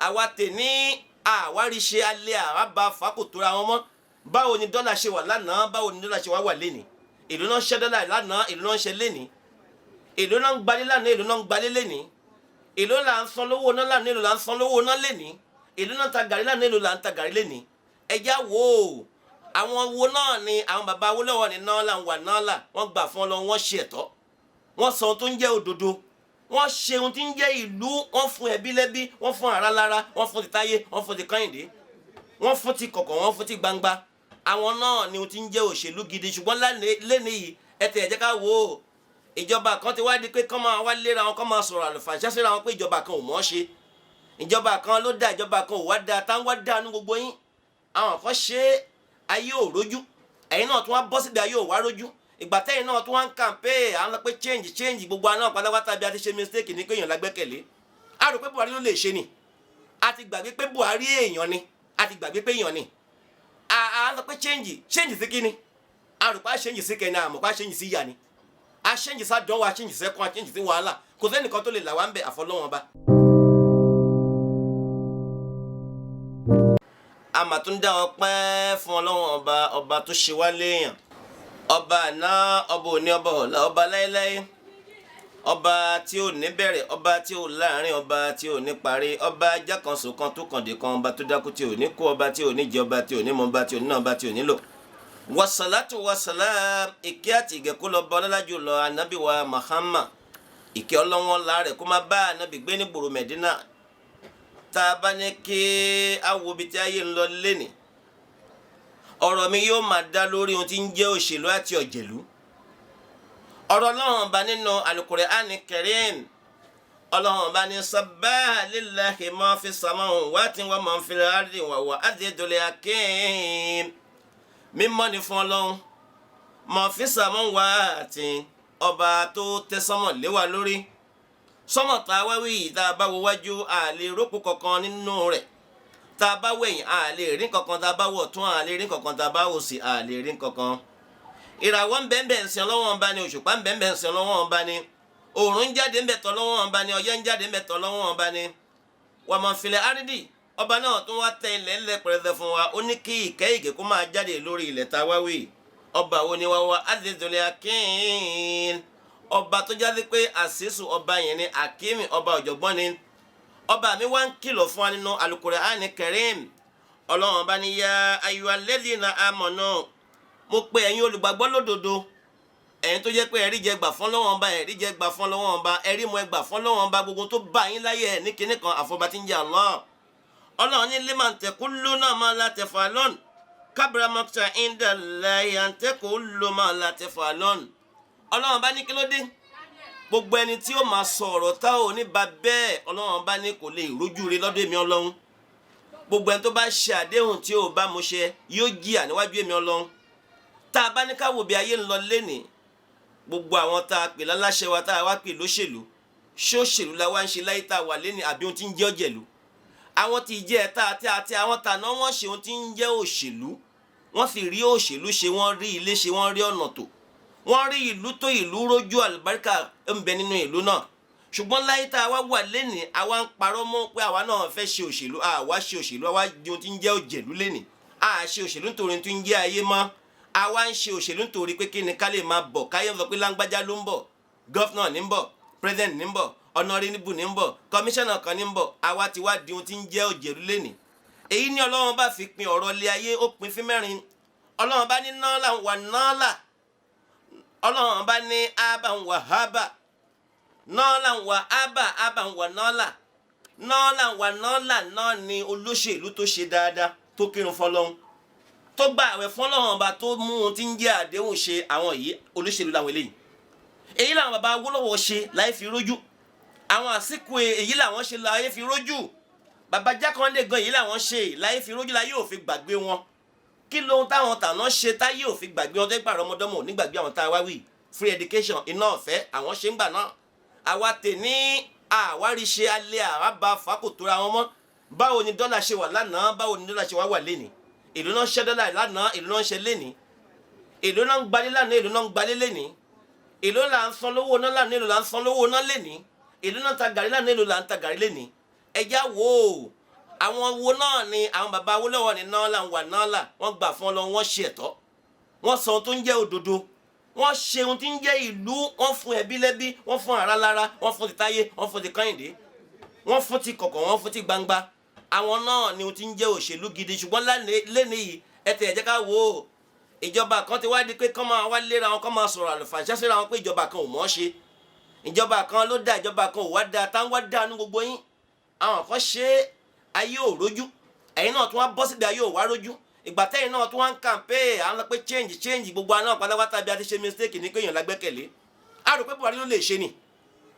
àwa tèní àwárí ṣe alẹ́ àrábà fàkòtòra wọn mọ́. Báwo ni dọ́là ṣe wà lánàá, báwo ni dọ́là ṣe wà lénìí? Èló náà ṣẹ́ dọ́là lánàá, èló náà ṣe lénìí? Èló náà ń gbalé lánàá, èló náà ń gbalé lénìí? Èló là ń san lówó náà lánàá, èló là ń san lówó náà lénìí? Èló náà ta gàrí lánàá, èló là ń ta gàrí lénìí? Ẹja wo àwọn wo náà ni àwọn bàbá Awólọ́wọ̀ ní náà là ń wà náà là wọ́n gbà fún Ọlọ́run, wọ́n ṣe ẹ̀tọ́, wọ́n sọ ohun tó ń jẹ́ òdodo, wọ́n ṣe ohun tí ń jẹ́ ìlú, wọ́n fún ẹbí lẹ́bí, wọ́n fún ara lára, wọ́n fún ti Táyé, wọ́n fún ti Kẹ́hìndé, wọ́n fún ti kọ̀kọ̀, wọ́n fún ti gbangba. Àwọn náà ni ohun tí ń jẹ́ òṣèlú gidi. Ṣùgbọ́n lẹ́ni yìí ẹ tẹ̀ jẹ́ ká wò ó, ìjọba kan ti wá di pé kán máa wá léra wọn, kán máa sọ̀rọ̀ àlùfàǹṣá síra wọn pé ìjọba kan ò mọ̀ ọ́ ṣe, ìjọba kan ló dá, ìjọba kan ò wá dá, táwọn wá dá ní gbogbo yín. Àwọn kan ṣe ayé ò rójú, ẹ̀yin náà tún wá bọ́ síbi ayé ò wá rójú. Ìgbà tẹ́yìn náà tún wá ń kàmpé à ń lọ pé change gbogbo àná pátápátá bí a ti ṣe mistake ní pé èèyàn lágbẹ́kẹ̀lé. A rò pé Buhari ló lè ṣe ni, a ti gbàgbé pé Buhari èèyàn ni, a ti gbàgbé pé èèyàn ni. A lọ pé change sí kí ni? A rò pé a change sí kẹ́ni, àmọ́ pé a change sí ìyà ni. A change sí àdánwò, a change sí ẹkún, a change sí wàhálà. Kò sẹ́nìkan tó lè là wá ń bẹ̀ àfọlọ́wọ́n bá. A mà tún dá ọpẹ́ fún Ọlọ́run ọba tó ṣe wá léèyàn. Ọba àná, ọba òní, ọba ọ̀la, ọba láéláé. Ọba tí ò ní bẹ̀rẹ̀, ọba tí ò láàrin, ọba tí ò ní parí, ọba jákànṣò kan tó kàndé kan, ọba tó dákú tí ò ní kú, ọba tí ò ní jẹ, ọba tí ò ní mọ, ọba tí ò ní náà, ọba tí ò ní lò. Wassalatu wassalam, ìkẹ́ àti ìgẹ̀ kó lọ bá ọlọ́lá jù lọ ànábì wa Muhammad. Ìkẹ́ Ọlọ́run láàrẹ̀ kó má bá ànábì gbé ní gbòòrò Mẹ̀dínà. Tá a bá ní kí a wo ibi tí ayé ń lọ lénìí, ọ̀rọ̀ mi yóò máa dá lórí ohun tí ń jẹ́ òṣèlú àti ọ̀jẹ̀lú. Ọ̀rọ̀ Ọlọ́run bá nínú Al-Qur'ani Karim. Ọlọ́run bá ní sabbaha lillahi ma fi samawati wa ma fil ardi wa huwa azizul hakim. Mímọ́ ni fún Ọlọ́run, ma fi samawati, ọba tó tẹ́ sánmọ̀ lé wa lórí. Sánmọ̀ tá a wá wí, tá a bá wo wájú a lè rópò kankan nínú rẹ̀, tá a bá wẹ̀yìn a lè rí kankan, tá a bá wọ̀ tún a lè rí kankan, tá a bá wò sí a lè rí kankan. Ìràwọ̀ ń bẹ́ẹ̀ ń sìn Ọlọ́run bá ní, òṣùpá ń bẹ́ẹ̀ ń sìn Ọlọ́run bá ní, òòrùn ń jáde ń bẹ̀ tọ́ Ọlọ́run bá ní, ọyẹ́ ń jáde ń bẹ̀ tọ́ Ọlọ́run bá ní. Wa man fil ardi, ọba náà tún wá tẹ ilẹ̀ ńlẹ̀ pẹ̀rẹ̀dẹ̀ fún wa, ó ní kí ìkẹ́ ìgè kó máa jáde lórí ilẹ̀ tá a wá wí. Ọba wo ni wa huwa azizul hakim, ọba tó jáde pé àṣìṣù ọba yẹn ni, Hakimi ọba ọ̀jọ̀gbọ́n ni. Ọba mi wá ń kìlọ̀ fún wa nínú Al-Qur'ani Karim. Ọlọ́run bá ní ya ayyuhal ladhina amanu, mo pe ẹ̀yin olùgbàgbọ́ lódodo, ẹ̀yin tó jẹ́ pé ẹ̀rí jẹ gbà fún Ọlọ́run ọba, ẹ̀rí jẹ gbà fún Ọlọ́run ọba, ẹ̀rí mọ ẹgbà fún Ọlọ́run ọba, gbogbo tó bá yín láyé ẹ̀ ní kinní kan àfọba tí ń jẹ Allah. Ọlọ́run ní liman taquluna ma la taf'alun, kabura maqtan inda Allahi an taqulu ma la taf'alun. Ọlọ́run bá ní kí ló dé? Gbogbo ẹni tí ó máa sọ ọ̀rọ̀ tá ò ní bá bẹ́ẹ̀, Ọlọ́run bá ní kò lè rójú rí lọ́dọ̀ èmi Ọlọ́run. Gbogbo ẹni tó bá ṣe àdéhùn tí ò bá mú ṣẹ yóò jìyà níwájú èmi Ọlọ́run. Tá a bá ní ká wo bí ayé ń lọ lénìí, gbogbo àwọn tá a pè láláṣẹ wa, tá a wá pè lóṣèlú, ṣóṣèlú la wá ń ṣe láyé tá a wà lénìí àbí ohun tí ń jẹ́ ọ̀jẹ̀lú. Àwọn tí jẹ́ ẹ̀ta àti àwọn tàná wọ́n ṣe ohun tí ń jẹ́ òṣèlú, wọ́n sì rí òṣèlú ṣe, wọ́n rí ilé ṣe, wọ́n rí ọ̀nà tò, wọ́n rí ìlú tó ìlú rójú, àlùbáríkà ń bẹ nínú ìlú náà. Ṣùgbọ́n láyé tá a wá wà lénìí, àwa ń parọ́ mọ́ pé àwa náà fẹ́ ṣe òṣèlú, àwa ṣe òṣèlú, àwa di ohun tí ń jẹ́ òjẹ̀lú lénìí. A ṣe òṣèlú nítorí tí ń jẹ́ ayé mọ́, àwa ń ṣe òṣèlú nítorí pé kí ni ká lè máa bọ̀, káyé ń sọ pé láńgbájá ló ń bọ̀, gọ́fúnà ní ń bọ̀, president ní ń bọ̀, ọ̀nàrẹ́nìbù ní ń bọ̀, kọmíṣánná kan ní ń bọ̀. Àwa ti wá di ohun tí ń jẹ́ òjẹ̀lú lénìí. Èyí ni Ọlọ́run bá fi pin ọ̀rọ̀ ilé ayé, ó pin fún mẹ́rin. Ọlọ́run bá ní náàlà wà náàlà, Ọlọ́run bá ní ábà ń wà hábà, náàlà ń wà ábà, ábà ń wà náàlà. Náàlà ń wà náàlà náà ni olóṣèlú tó ṣe dáadáa, tó kírun fọ́lọ́run, tó gba àwẹ̀ fún Ọlọ́run ọba, tó mú ohun tí ń jẹ́ àdéhùn ṣe. Àwọn yìí olóṣèlú làwọn eléyìí. Èyí làwọn bàbá Awólọ́wọ̀ ṣe láyé fi rójú. Àwọn àsìkò èyí làwọn ṣe láyé fi rójú. Bàbá Jákàndé gan èyí làwọn ṣe láyé fi rójú, láyé ò fi gbàgbé wọn. Kí lóhun táwọn tàná ṣe táyé ò fi gbàgbé wọn, tó gbà rọmọdọ́mọ nígbàgbé àwọn tá a wá wí. Free education, iná ọ̀fẹ́, àwọn ṣe ń gbà náà. Àwa tèní àwárí ṣe alẹ́ àrábà fàkòtòra wọn mọ́. Báwo ni dọ́là ṣe wà lánàá, báwo ni dọ́là ṣe wà lénìí? Èló náà ṣẹ́ dọ́là lánàá, èló náà ṣe lénìí? Èló náà ń gbalé lánàá, èló náà ń gbalé lénìí? Èló là ń san lówó náà lánàá, èló là ń san lówó náà lénìí? Èló náà ta gàrí lánàá, èló là ń ta gàrí lénìí? Ẹjá wo àwọn wo náà ni àwọn bàbá wo lọ́wọ́ ní náà là ń wà náà là wọ́n gbà fún Ọlọ́run, wọ́n ṣe ẹ̀tọ́, wọ́n sọ ohun tó ń jẹ́ òdodo, wọ́n ṣe ohun tí ń jẹ́ ìlú, wọ́n fún ẹbí lẹ́bí, wọ́n fún ara lára, wọ́n fún ti táyé, wọ́n fún ti kẹ́hìndé, wọ́n fún ti kọ̀kọ̀, wọ́n fún ti gbangba. Àwọn náà ni ohun tí ń jẹ́ òṣèlú gidi. Ṣùgbọ́n lẹ́ni yìí ẹ tẹ̀ jẹ́ ká wò ó, ìjọba kan ti wá di pé kán máa wá léra wọn, kán máa sọ̀rọ̀ àlùfàǹṣá síra wọn pé ìjọba kan ò mọ̀ ṣe, ìjọba kan ló dá, ìjọba kan ò wá dá, táwọn wá dá ní gbogbo yín. Àwọn kan ṣe ayé ò rójú, ẹ̀yin náà tún wá bọ́ síbi ayé ò wá rójú. Ìgbà tẹ́yìn náà tún wá ń campaign, à ń lọ pé change gbogbo àná pátápátá bí a ti ṣe mistake ní pé èèyàn lágbẹ́kẹ̀lé. A rò pé Buhari ló lè ṣe ni,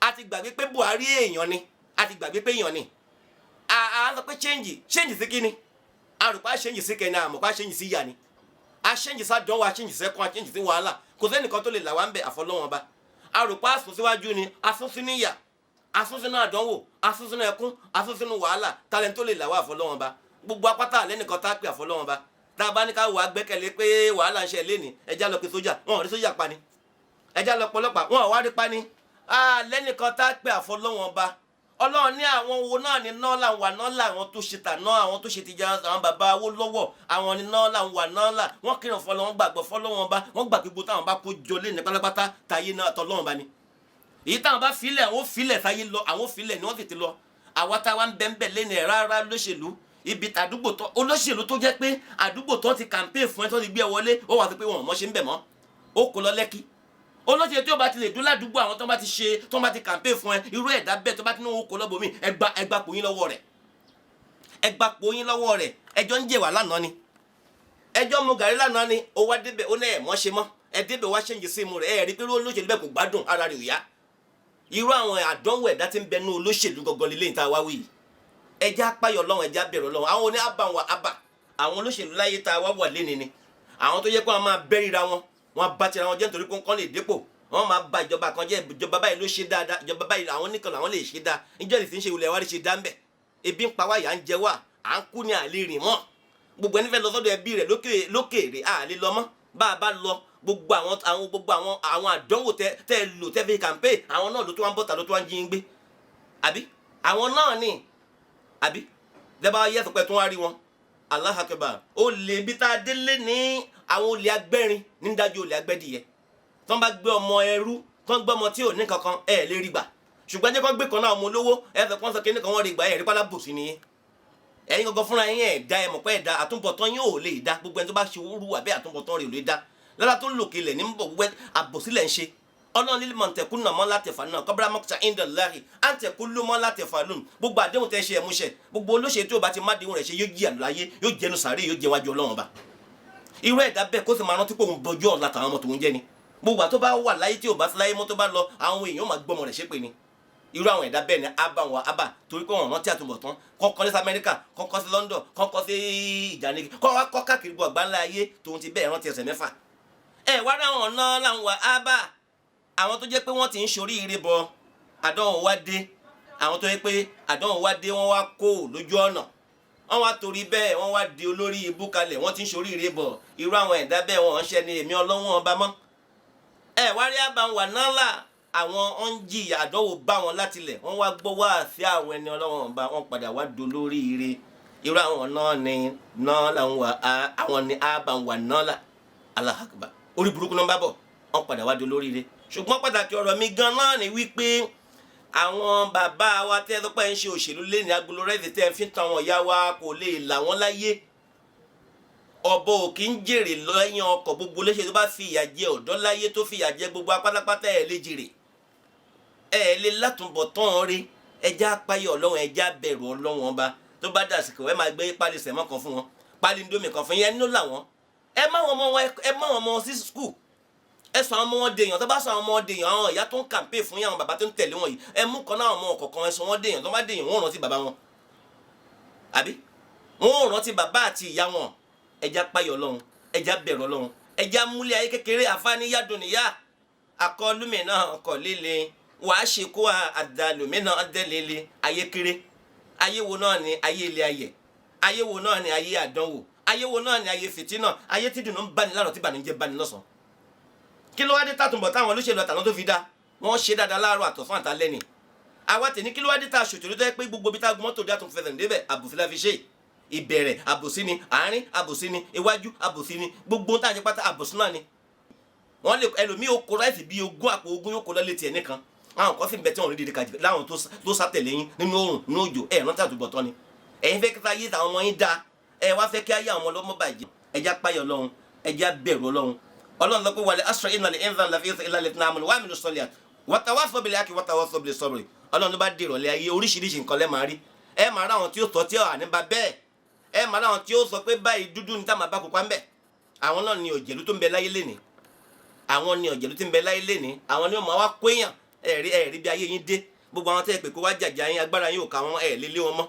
a ti gbàgbé pé Buhari èèyàn ni, a ti gbàgbé pé èèyàn ni. A ń lọ pé change sí kí ni? A rò pé a change sí kẹ́ni, àmọ́ pé a change sí ìyà ni. A change sí àdánwò, a change sẹ́kún, a change sí wàhálà. Kò sẹ́nìkan tó lè là wá ń bẹ̀ àfọlọ́wọn ba. A rò pé a sún síwájú ni, a sún sínú ìyà, a sún sínú àdánwò, a sún sínú ẹkún, a sún sínú wàhálà. Talent tó lè là wá àfọlọ́wọn ba. Gbogbo apáta lẹ́nìkan tá a pè àfọlọ́wọn ba. Tá a bá ní ká wà gbẹ́kẹ̀lé pé wàhálà ń ṣe léni, ẹjá lọ pé sójà, wọn ò rí sójà pa ni. Ẹjá lọ pọlọ́pàá, wọn ò wá rí pa ni. Lẹ́nìkan tá a pè àfọlọ́wọn ba. Ọlọ́run ní àwọn wo náà ni náà là ń wà náà là, àwọn tó ṣe tàná, àwọn tó ṣe ti jà, àwọn bàbá owó lọ́wọ́, àwọn ni náà là ń wà náà là. Wọ́n kírun fọlọ́wọn, gbàgbọ́ fọlọ́wọn ba, wọ́n gbà gbogbo táwọn bá kó jọ lé ní pátápátá táyé náà tọ́lọ́wọn ba ni. Èyí táwọn bá filẹ̀, àwọn filẹ̀ táyé lọ, àwọn filẹ̀ ni wọ́n tètè lọ. Àwa táwa ń bẹ́ńbẹ́ lé ní rárá lóṣèlú, ibi tàdúgbò tó olóṣèlú tó jẹ́ pé àdúgbò tó ti campaign fún ẹ tó ti gbé ẹ wọlé, ó wà sí pé wọn ò mọ̀ ṣe ń bẹ̀ mọ́, ó kò lọ Lẹ́kì. Olóṣèlú tí ó bá ti lè dún ládùúgbò àwọn tó bá ti ṣe, tó bá ti campaign fún ẹ, irú ẹ̀dá bẹ́ẹ̀ tó bá ti ní owó kò lọ́bọ̀ mi, ẹgbà pò yín lọ́wọ́ rẹ̀, ẹgbà pò yín lọ́wọ́ rẹ̀. Ẹjọ́ ń jẹ̀wà lánàá ni, ẹjọ́ mu gàrí lánàá ni, ó wá débẹ̀ ó náà ẹ̀ mọ́ ṣe mọ́, ẹ débẹ̀ wá ṣẹ́ǹjì sí mu rẹ̀, ẹ rí pé olóṣèlú bẹ́ẹ̀ kò gbádùn, ara rẹ̀ ò yá. Irú àwọn àdánwò ẹ̀dá tí ń bẹnu olóṣèlú gangan lélẹ́yìn tá a wá wí yìí. Ẹjá páyọ̀ Ọlọ́run, ẹjá bẹ̀rù Ọlọ́run. Àwọn oní àwọn olóṣèlú láyé tá a wá wà léni ni, àwọn tó yẹ kó wọn máa bẹ́ríra wọn, wọn bá tira wọn jẹ́ nítorí pé nǹkan lè dépò, wọn máa ba ìjọba kan jẹ́, ìjọba báyìí ló ṣe dáadáa, ìjọba báyìí àwọn nìkan làwọn lè ṣe dáa. Ìjọ ìsìn ṣe ìwòlẹ̀ wá rí ṣe dá ń bẹ̀, ebi ń pa wá, yà ń jẹ wá, à ń kú ní àlè rìn mọ́. Gbogbo ẹni fẹ́ lọ sọ́dọ̀ ẹbí rẹ̀ lókèèrè àlè lọ mọ́. Bá a bá lọ, gbogbo àwọn àdánwò tẹ́ lò tẹ́ fi campaign, àwọn náà ló tó wá ń bọ́ta, ló tó wá ń jí ń gbé, àbí àwọn náà ni, àbí dẹ́bà yẹ́sọ̀ pẹ́ tó wá rí wọn. Allahu Akbar. Olè bí tá a délé ní àwọn olè agbẹ́rin ní dájú olè agbẹ́dìyẹ. Tí wọ́n bá gbé ọmọ ẹrú, tí wọ́n gbé ọmọ tí ò ní kankan, ẹ lè rí gbà. Ṣùgbọ́n jẹ́ kó gbé kan náà ọmọ olówó, ẹ̀sẹ̀ kan sọ kí ní kan wọ́n rí gbà, ẹ̀ rí pálá bòsí ni. Ẹ̀yin gangan fúnra yín ẹ̀dá ẹ̀ mọ̀ pé ẹ̀dá àtúbọ̀tán yín ò lè dá. Gbogbo ẹni tó bá ṣe orú àbẹ́ àtúbọ̀tán rẹ̀ ò lè dá. Lára tó lòkè lẹ̀ ní bọ̀ gbogbo àbòsílẹ̀ ń ṣe. Ọlọ́run lílì mọ̀ tẹ̀kún náà mọ́ láti fà náà kọ́bíra mọ́kítà indalahi à ń tẹ̀kún ló mọ́ láti fà lónìí. Gbogbo àdéhùn tẹ́ ṣe ẹ̀ múṣẹ. Gbogbo olóṣèlú tí ó bá ti má déhùn rẹ̀ ṣe yóò jí àlàyé, yóò jẹnu sàárè, yóò jẹ wájú Ọlọ́run ba. Irú ẹ̀dá bẹ́ẹ̀ kó sì máa rántí pé òun bọjú ọ̀la tàwọn ọmọ tòun jẹ́ ni. Gbogbo àtó bá wà láyé tí ò bá sí láyé mọ́ tó bá lọ, àwọn èèyàn máa gbọ́mọ rẹ̀ ṣépè ni. Irú àwọn ẹ̀dá bẹ́ẹ̀ ni àbá torí pé wọ́n rántí àtúbọ̀tán, kọ́kọ́ sí Amẹ́ríkà, kọ́kọ́ sí London, kọ́kọ́ sí ìjànìkì, kọ́ wá kọ́ káàkiri gbogbo àgbáńlá ayé tòun ti bẹ́ẹ̀ rántí ẹsẹ̀ mẹ́fà. Wá ráwọn náà làwọn wà àwọn tó jẹ́ pé wọ́n ti ń ṣoríire bọ̀, àdánwò wá dé, àwọn tó jẹ́ pé àdánwò wá dé, wọ́n wá kó lójú ọ̀nà, wọ́n wá torí bẹ́ẹ̀ wọ́n wá di olórí ibú kalẹ̀, wọ́n ti ń ṣoríire bọ̀. Irú àwọn ẹ̀dá bẹ́ẹ̀ wọ́n ń ṣe ni èmi Ọlọ́run ọba mọ́. Wá rí àbàwà náà là, àwọn ń jìyà àdánwò bá wọn látilẹ̀, wọ́n wá gbọ́ wá sí àwọn ẹni Ọlọ́run ọba, wọ́n padà wá dolóríire. Irú àwọn náà ni náà làwọn wà àwọn ni àbàwà náà là. Allahu Akbar. Orí burúkú náà bá bọ̀, wọ́n padà wá dolóríire. Ṣùgbọ́n pàtàkì ọ̀rọ̀ mi gan náà ni wípé àwọn bàbá wa tẹ́ tó pẹ́ ń ṣe òṣèlú lé ní agolo rẹ́ẹ̀dì tẹ́ fi ń tan àwọn ìyá wa kò lè là wọ́n láyé. Ọ̀bọ ò kí ń jèrè lẹ́yìn ọkọ̀, gbogbo léṣe tó bá fi ìyà jẹ ọ̀dọ́ láyé tó fi ìyà jẹ gbogbo apátápátá ẹ̀ lè jèrè, ẹ̀ lè látúbọ̀tán rí. Ẹjá apáyọ̀ Ọlọ́run, ẹjá bẹ̀rù Ọlọ́run ọba. Tó bá dàsìkò ẹ máa gbé pálí sẹ̀mọ́ kan fún wọn, pálí ndómì kan fún yẹn nínú làwọn. Ẹ má wọn ọmọ sí skul, ẹ sọ àwọn ọmọ wọn dèèyàn. Tó bá sọ àwọn ọmọ wọn dèèyàn, àwọn ìyá tó ń campaign fún yín, àwọn bàbá tó ń tẹ̀lé wọn yìí, ẹ mú kan náà ọmọ ọ̀kọ̀ọ̀kan, ẹ sọ wọn dèèyàn. Tó bá dèèyàn wọn ò rántí bàbá wọn, àbí wọn ò rántí bàbá àti ìyá wọn. Ẹjá páyọ̀ Ọlọ́run, ẹjá bẹ̀rù Ọlọ́run, ẹjá múlẹ̀ ayé kékeré àfáníyàdùn níyà akọlùmí náà kọ̀ líle wàá ṣe kó àdàlùmí náà dẹ́lẹ́lẹ́. Ayé kéré, ayé wo náà ni ayé ilé ayẹ, ayé wo náà ni ayé àdánwò, ayé wo náà ni ayé fìtínà, ayé tí dùnú ń bani láàárọ̀ tí ìbànújẹ́ bani lọ́sàn. Kí ló wá dé tàtúbọ̀ táwọn olóṣèlú àtàwọn tó fi dá? Wọ́n ṣe dáadáa láàárọ̀ àtọ̀sán àtàlẹ́ ni. àwa tẹ̀ ní kí ló wá dé tá a ṣòtò ló tẹ́ pé gbogbo bí tá a gun mọ́tò dá tún fẹsẹ̀ débẹ̀ àbòsí la fi ṣe ìbẹ̀rẹ̀ àbòsí ni àárín àbòsí ni iwájú àbòsí ni gbogbo tá a ṣe pátá àbòsí náà ni wọ́n lè ẹlòmíì ó kó ráìsì bíi ogún àpò ogún yóò kó lọ létí ẹ̀ nìkan àwọn kan sì ń bẹ tí wọ́n rí dídí kàjì láwọn tó sátẹ̀lé yín nínú oòrùn nínú òjò ẹ̀ rántí àtúbọ̀tán ni ẹ̀yin fẹ́ kíta yé àwọn ọmọ yín dáa ẹ wá fẹ́ kí ayé àwọn ọlọ́mọ bàjẹ́ ẹja páyọ̀ Ọlọ́run ẹja bẹ̀rù Ọlọ́run lọ pé wàlẹ̀ asra iná lè ẹ̀ńzà làfi ilà lè tẹ̀nà àmúlò wàá mi lọ sọlẹ̀ wàtàwàsọ bìlẹ̀ àkì wàtàwàsọ bìlẹ̀ sọ̀rọ̀ Ọlọ́run ló bá dé ìrọ̀lẹ́ ayé oríṣiríṣi nǹkan lẹ́ máa rí ẹ máa rá àwọn tí ó tọ́ tí ó hà nípa bẹ́ẹ̀ ẹ máa rá àwọn tí ó sọ pé báyìí dúdú ní táwọn bá kópa ń bẹ̀ àwọn náà ni òjèlú tó ń bẹ láyé lénìí àwọn ni òjèlú tó ń bẹ láyé lénìí àwọn ni ó máa wá kóyàn ẹ̀rí bí ayé yín dé gbogbo àwọn tẹ́ ẹ pè kó wá jàjà yín agbára yín ò ká wọn ẹ̀ lé wọn mọ́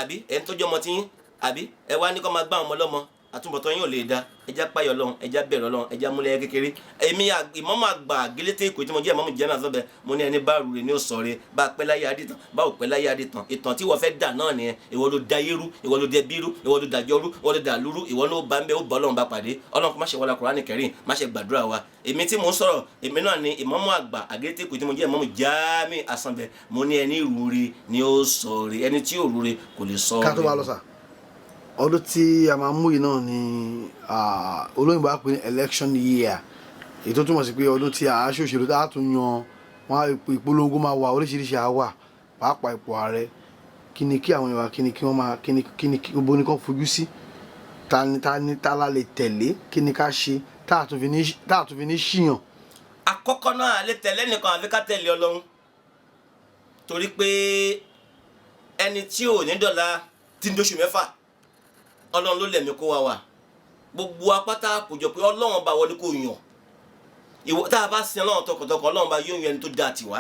àbí ẹ̀ ń tọ́jú ọmọ tí yín àbí ẹ wá ní kó máa gbá ọmọ lọ́mọ àtúbọ̀tán yín ò lè da ẹja páyọ̀ Ọlọ́run ẹja bẹ̀rẹ̀ Ọlọ́run ẹja múlẹ̀ kékeré èmi ìmọ̀mọ̀ àgbà gélété èkó tí mo jẹ́ ìmọ̀mọ̀ Jamiu Asanbẹ mo ní ẹni bá rú rè ní òsọ̀rẹ́ bá a pẹ́ láyé adìtàn bá ò pẹ́ láyé adìtàn ìtàn tí wọ́n fẹ́ dà náà nìyẹn ìwọ ló da yérú ìwọ ló dẹ bírú ìwọ ló dàjọ́ rú ìwọ ló dà lúrú ìwọ ló bá ń bẹ ó bọ́ Ọlọ́run bá pàdé Ọlọ́run kó má ṣe wọlé Kùránì Kẹ́rímù má ṣe gbàdúrà wa èmi tí mo ń sọ̀rọ̀ èmi náà ni ìmọ̀mọ̀ àgbà àgélété èkó tí mo jẹ́ ìmọ̀mọ̀ Jamiu Asanbẹ mo ní ẹni rúre ni ó sọ̀rẹ́ ẹni tí ò rúre kò lè sọ̀rẹ́. ká tó wá lọ sà ọdún tí a máa mú yìí náà ni olóyìnbó á pè ní election year èyí tó túmọ̀ sí pé ọdún tí a ṣòṣèlú tá a tún yan wọn ìpolongo máa wà oríṣiríṣi àwà pàápàá ipò ààrẹ kí ni kí àwọn èèyàn kí ni kí wọ́n máa kí ni gbogbo ní kò fojú sí ta la lè tẹ̀lé kí ni ká ṣe tá a tún fi ní ṣìyàn. àkọ́kọ́ náà lè tẹ̀lé nìkan àfi ká tẹ̀lé Ọlọ́run torí pé ẹni tí ò ní dọ̀la tí ń dóṣù mẹ́fà Ọlọ́run ló lẹ̀mí kó wa wà gbogbo apáta kò jọ pé Ọlọ́run bá wọlé kó yàn ìwọ tá a bá sin Ọlọ́run tọkàntọkàn Ọlọ́run bá yóò yan ẹni tó dáa tiwa